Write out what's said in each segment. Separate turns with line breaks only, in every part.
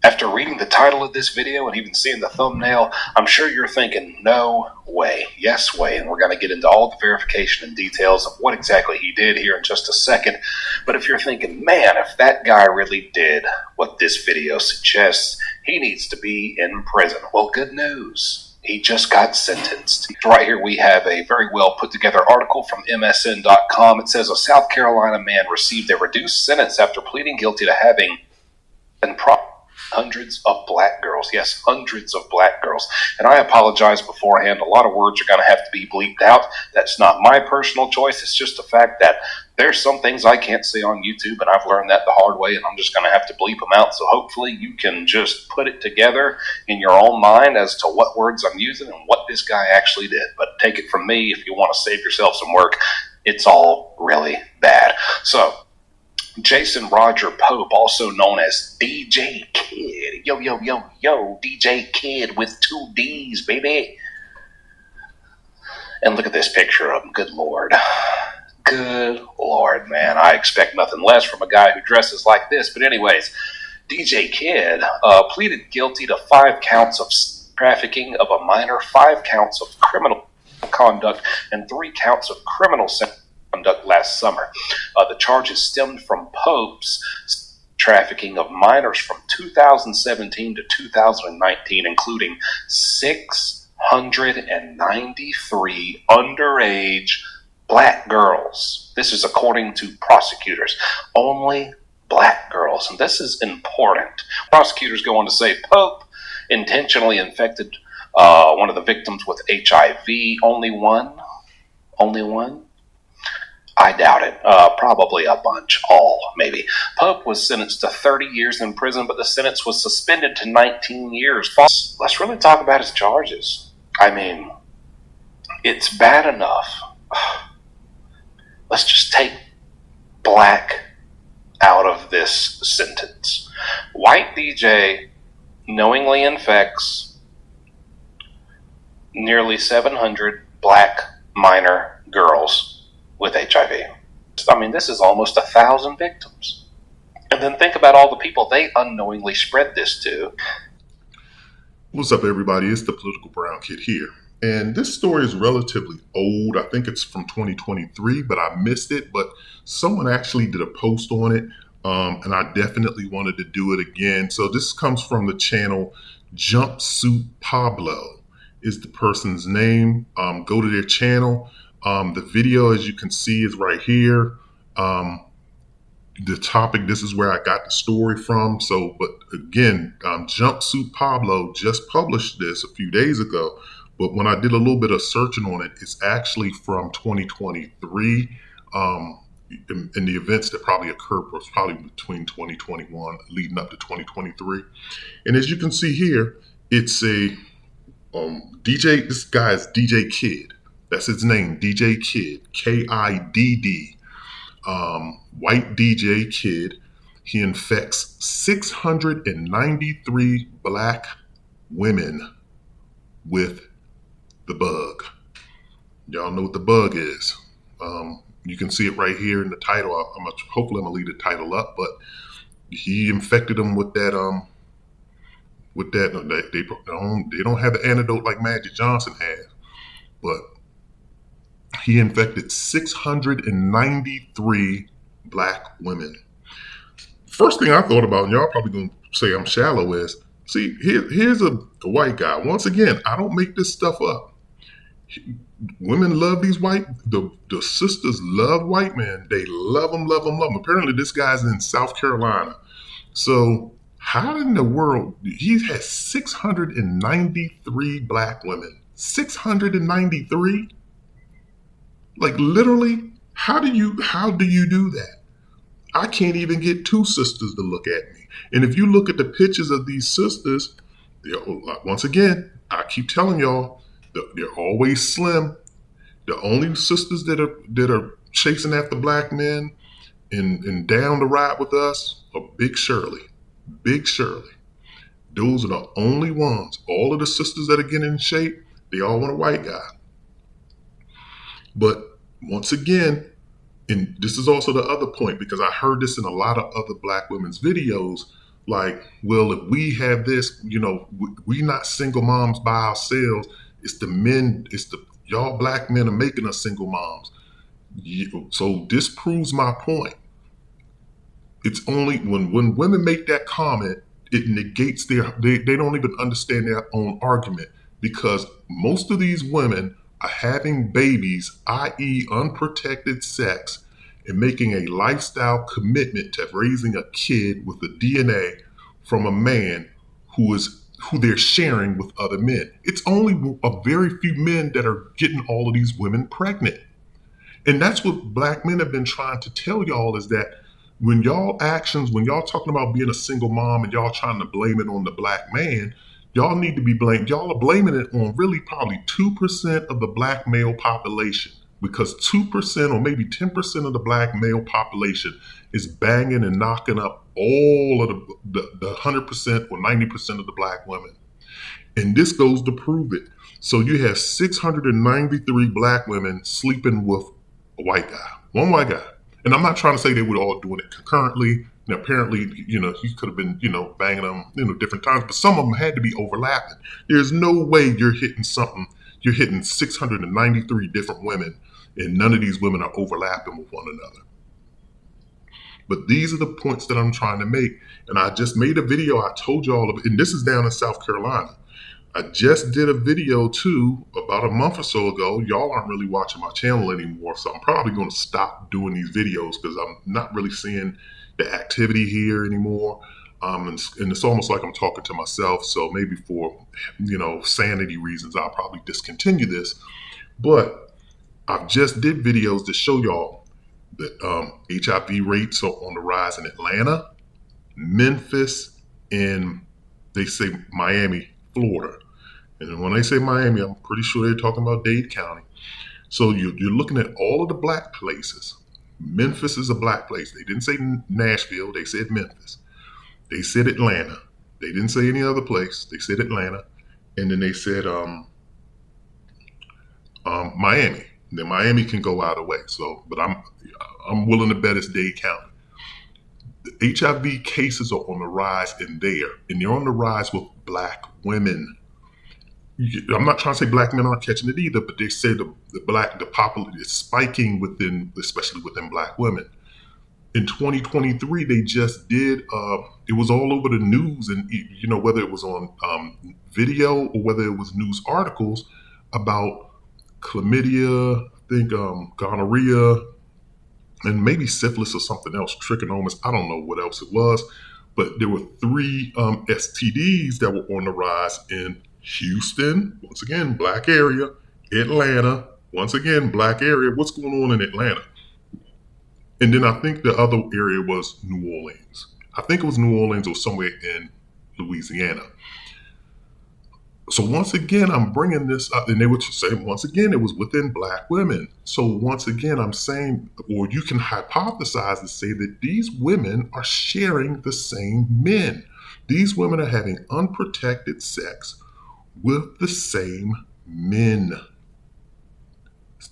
After reading the title of this video and even seeing the thumbnail, I'm sure you're thinking, no way, yes way, and we're going to get into all the verification and details of what exactly he did here in just a second. But if you're thinking, man, if that guy really did what this video suggests, he needs to be in prison. Well, good news. He just got sentenced. Right here we have a very well put together article from MSN.com. It says a South Carolina man received a reduced sentence after pleading guilty to having been hundreds of black girls. Yes, hundreds of black girls. And I apologize beforehand. A lot of words are going to have to be bleeped out. That's not my personal choice. It's just the fact that there's some things I can't say on YouTube, and I've learned that the hard way, and I'm just going to have to bleep them out. So hopefully you can just put it together in your own mind as to what words I'm using and what this guy actually did. But take it from me, if you want to save yourself some work, it's all really bad. So, Jason Roger Pope, also known as DJ Kid. Yo, DJ Kid with 2 D's, baby. And look at this picture of him. Good Lord. Good Lord, man. I expect nothing less from a guy who dresses like this. But anyways, DJ Kid pleaded guilty to 5 counts of trafficking of a minor, 5 counts of criminal conduct, and 3 counts of criminal conduct last summer. The charges stemmed from Pope's trafficking of minors from 2017 to 2019, including 693 underage black girls. This is according to prosecutors. Only black girls. And this is important. Prosecutors go on to say Pope intentionally infected one of the victims with HIV. Only one? Only one? I doubt it. Probably a bunch. All, maybe. Pope was sentenced to 30 years in prison, but the sentence was suspended to 19 years. Let's really talk about his charges. I mean, it's bad enough. Let's just take black out of this sentence. White DJ knowingly infects nearly 700 black minor girls with HIV. I mean, this is almost 1,000 victims. And then think about all the people they unknowingly spread this to.
What's up, everybody? It's the Political Brown Kid here. And this story is relatively old. I think it's from 2023, but I missed it. But someone actually did a post on it, and I definitely wanted to do it again. So this comes from the channel Jumpsuit Pablo is the person's name. Go to their channel. The video, as you can see, is right here. The topic, this is where I got the story from. So, but again, Jumpsuit Pablo just published this a few days ago. But when I did a little bit of searching on it, it's actually from 2023. And the events that probably occurred was probably between 2021 leading up to 2023. And as you can see here, it's a DJ. This guy is DJ Kid. That's his name, DJ Kid, Kidd. White DJ Kid. He infects 693 black women with the bug. Y'all know what the bug is. You can see it right here in the title. Hopefully I'm gonna leave the title up, but he infected them with that. They don't have the antidote like Magic Johnson has, but he infected 693 black women. First thing I thought about, and y'all probably gonna say I'm shallow, is see here's a white guy. Once again, I don't make this stuff up. Women love these the sisters love white men. They love them. Apparently this guy's in South Carolina. So how in the world, he has 693 black women. 693? Like literally, how do you do that? I can't even get 2 sisters to look at me. And if you look at the pictures of these sisters, once again, I keep telling y'all, they're always slim. The only sisters that are chasing after black men and down to ride with us are Big Shirley. Big Shirley. Those are the only ones. All of the sisters that are getting in shape, they all want a white guy. But once again, and this is also the other point, because I heard this in a lot of other black women's videos, Like, well, if we have this, we not single moms by ourselves. It's the men, it's the y'all black men are making us single moms. So this proves my point. It's only when women make that comment, it negates they don't even understand their own argument, because most of these women are having babies, i.e. unprotected sex, and making a lifestyle commitment to raising a kid with the DNA from a man who they're sharing with other men. It's only a very few men that are getting all of these women pregnant. And that's what black men have been trying to tell y'all, is that when y'all talking about being a single mom and y'all trying to blame it on the black man, y'all need to be blamed. Y'all are blaming it on really probably 2% of the black male population, because 2% or maybe 10% of the black male population is banging and knocking up all of the 100% or 90% of the black women. And this goes to prove it. So you have 693 black women sleeping with a white guy, one white guy. And I'm not trying to say they were all doing it concurrently. And apparently, he could have been, banging them, different times, but some of them had to be overlapping. There's no way you're hitting 693 different women and none of these women are overlapping with one another. But these are the points that I'm trying to make. And I just made a video. I told you all of it. And this is down in South Carolina. I just did a video too about a month or so ago. Y'all aren't really watching my channel anymore, so I'm probably going to stop doing these videos because I'm not really seeing the activity here anymore. And it's almost like I'm talking to myself. So maybe for, sanity reasons, I'll probably discontinue this. But I've just did videos to show y'all that HIV rates are on the rise in Atlanta, Memphis, and they say Miami, Florida. And when they say Miami, I'm pretty sure they're talking about Dade County. So you're looking at all of the black places. Memphis is a black place. They didn't say Nashville. They said Memphis. They said Atlanta. They didn't say any other place. They said Atlanta. And then they said Miami. And then Miami can go either way. So, but I'm willing to bet it's Dade County. The HIV cases are on the rise in there. And they're on the rise with black women. I'm not trying to say black men aren't catching it either, but they say the population is spiking especially within black women. In 2023, they just did, it was all over the news, and whether it was on video or whether it was news articles about chlamydia, I think gonorrhea, and maybe syphilis or something else, trichomonas, I don't know what else it was, but there were 3 STDs that were on the rise in Houston, once again, black area. Atlanta, once again, black area. What's going on in Atlanta? And then I think the other area was New Orleans. I think it was New Orleans or somewhere in Louisiana. So once again, I'm bringing this up, and they would say, once again, it was within black women. So once again, I'm saying, or you can hypothesize and say that these women are sharing the same men. These women are having unprotected sex with the same men.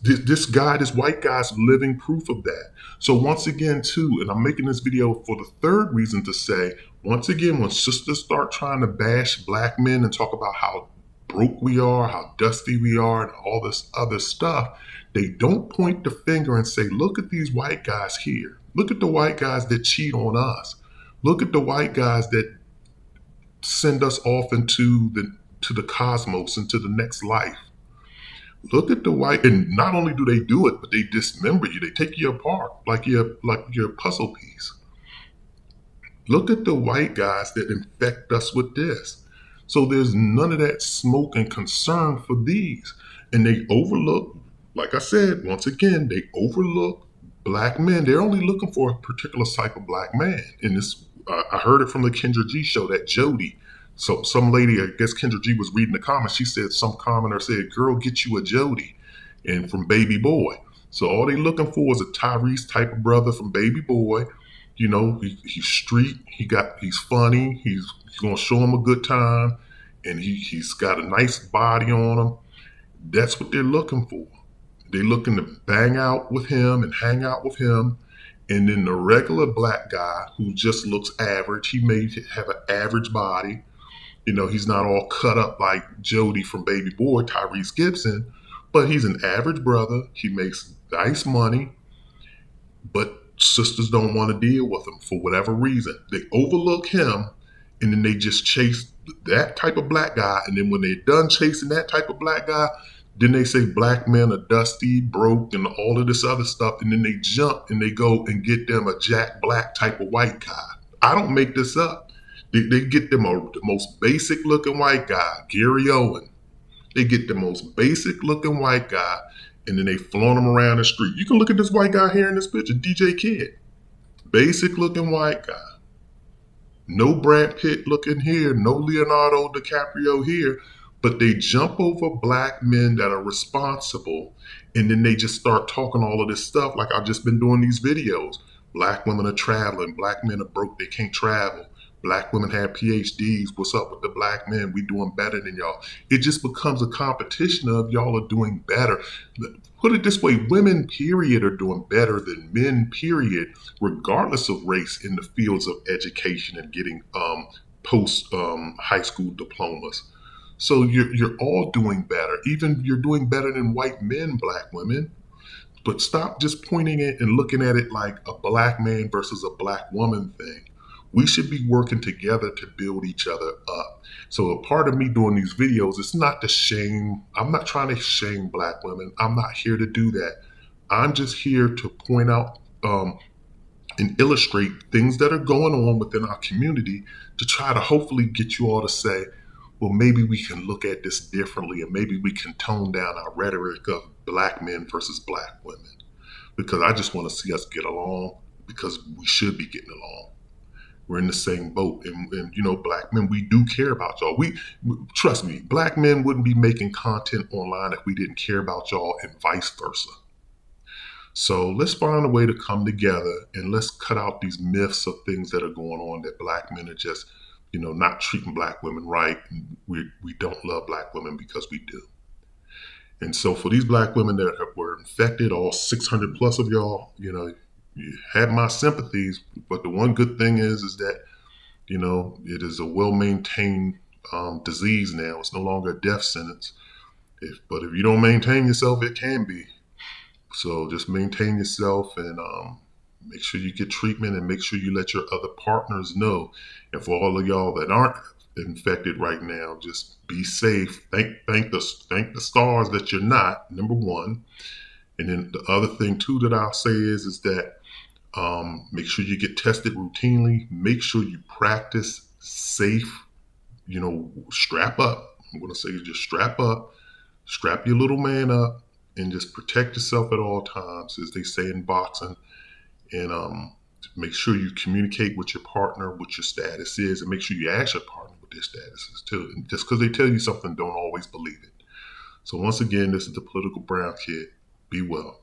This white guy's living proof of that. So once again, too, and I'm making this video for the third reason to say, once again, when sisters start trying to bash black men and talk about how broke we are, how dusty we are, and all this other stuff, they don't point the finger and say, look at these white guys here. Look at the white guys that cheat on us. Look at the white guys that send us off into the cosmos, into the next life. Look at the white, and not only do they do it, but they dismember you. They take you apart like you're a puzzle piece. Look at the white guys that infect us with this. So there's none of that smoke and concern for these. And they overlook, like I said, once again, they overlook black men. They're only looking for a particular type of black man. And this, I heard it from the Kendra G show, that Jody. So some lady, I guess Kendra G was reading the comments. She said, some commenter said, girl, get you a Jody. And from Baby Boy. So all they looking for is a Tyrese type of brother from Baby Boy. He's street. He's funny. He's gonna show him a good time, and he's got a nice body on him. That's what they're looking for. They're looking to bang out with him and hang out with him, And then the regular black guy who just looks average, he may have an average body. He's not all cut up like Jody from Baby Boy, Tyrese Gibson, but he's an average brother. He makes nice money, but sisters don't want to deal with him for whatever reason. They overlook him, and then they just chase that type of black guy. And then when they're done chasing that type of black guy, then they say black men are dusty, broke, and all of this other stuff. And then they jump and they go and get them a Jack Black type of white guy. I don't make this up. They get them the most basic looking white guy, Gary Owen. They get the most basic looking white guy, and then they flaunt him around the street. You can look at this white guy here in this picture, DJ Kid. Basic looking white guy. No Brad Pitt looking here, no Leonardo DiCaprio here, but they jump over black men that are responsible, and then they just start talking all of this stuff like I've just been doing these videos. Black women are traveling, black men are broke, they can't travel. Black women have PhDs. What's up with the black men? We doing better than y'all. It just becomes a competition of y'all are doing better. Put it this way, women, period, are doing better than men, period, regardless of race in the fields of education and getting post high school diplomas. So you're all doing better. Even you're doing better than white men, black women. But stop just pointing it and looking at it like a black man versus a black woman thing. We should be working together to build each other up. So a part of me doing these videos is not to shame. I'm not trying to shame black women. I'm not here to do that. I'm just here to point out and illustrate things that are going on within our community to try to hopefully get you all to say, well, maybe we can look at this differently, and maybe we can tone down our rhetoric of black men versus black women. Because I just want to see us get along, because we should be getting along. We're in the same boat. And black men, we do care about y'all. Trust me, black men wouldn't be making content online if we didn't care about y'all, and vice versa. So let's find a way to come together, and let's cut out these myths of things that are going on, that black men are just, not treating black women right. And we don't love black women, because we do. And so for these black women that were infected, all 600 plus of y'all, you had my sympathies. But the one good thing is that, it is a well-maintained disease now. It's no longer a death sentence. But if you don't maintain yourself, it can be. So just maintain yourself, and make sure you get treatment, and make sure you let your other partners know. And for all of y'all that aren't infected right now, just be safe. Thank the stars that you're not, number one. And then the other thing too that I'll say is that make sure you get tested routinely. Make sure you practice safe. Strap up. I'm going to say just strap up. Strap your little man up, and just protect yourself at all times, as they say in boxing. And make sure you communicate with your partner what your status is, and make sure you ask your partner what their status is too. And just because they tell you something, don't always believe it. So once again, this is the Political Brown Kid. Be well.